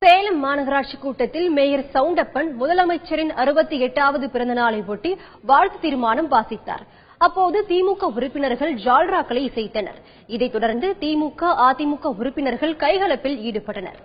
சேலம் மாநகராட்சி கூட்டத்தில் மேயர் சவுண்டப்பன் முதலமைச்சரின் 68வது பிறந்தநாளை ஒட்டி வாழ்த்து தீர்மானம் வாசித்தார். அப்போது திமுக உறுப்பினர்கள் ஜால்ராக்களை இசைத்தனர். இதைத் தொடர்ந்து திமுக, அதிமுக உறுப்பினர்கள் கைகலப்பில் ஈடுபட்டனர்.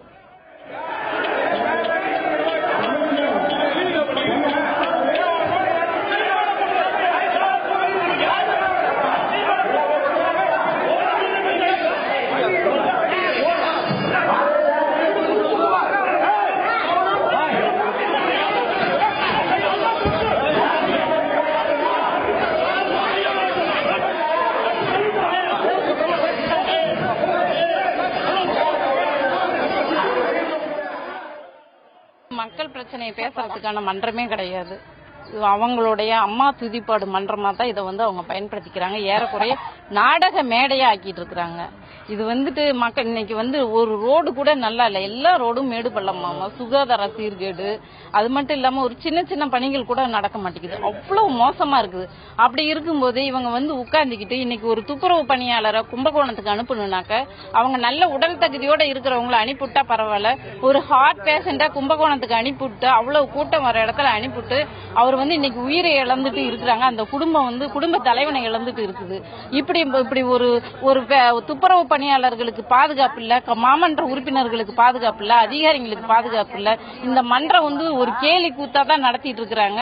மக்கள் பிரச்சனையை பேசுறதுக்கான மன்றமே கிடையாது. அவங்களுடைய அம்மா துதிப்பாடு மன்றமா தான் இதை அவங்க பயன்படுத்திக்கிறாங்க. ஏறக்குறைய நாடக மேடையா ஆக்கிட்டு இருக்கிறாங்க. இது மக்கள் இன்னைக்கு ஒரு ரோடு கூட நல்லா இல்ல, எல்லா ரோடும் மேடு பள்ளமாமா, சுகாதார சீர்கேடு, அது மட்டும் இல்லாம ஒரு சின்ன சின்ன பணிகள் கூட நடக்க மாட்டேங்குது. அவ்வளவு மோசமா இருக்குது. அப்படி இருக்கும்போது இவங்க உட்கார்ந்துக்கிட்டு இன்னைக்கு ஒரு துப்புரவு பணியாளரை கும்பகோணத்துக்கு அனுப்பணும்னாக்க அவங்க நல்ல உடல் தகுதியோட இருக்கிறவங்களை அனுப்பிவிட்டா பரவாயில்ல. ஒரு ஹார்ட் பேஷண்டா கும்பகோணத்துக்கு அனுப்பிவிட்டு அவ்வளவு கூட்டம் வர இடத்துல அனுப்பிவிட்டு அவர் இன்னைக்கு உயிரை இழந்துட்டு இருக்கிறாங்க. அந்த குடும்பம் குடும்ப தலைவனை இழந்துட்டு இருக்குது. இப்படி ஒரு துப்புரவு பணியாளர்களுக்கு பாதுகாப்பு இல்ல, மாமன்ற உறுப்பினர்களுக்கு பாதுகாப்பு இல்ல, அதிகாரிகளுக்கு பாதுகாப்பு இல்ல. இந்த மன்றம் ஒரு கேலி கூத்தா தான் நடத்திட்டு இருக்கிறாங்க.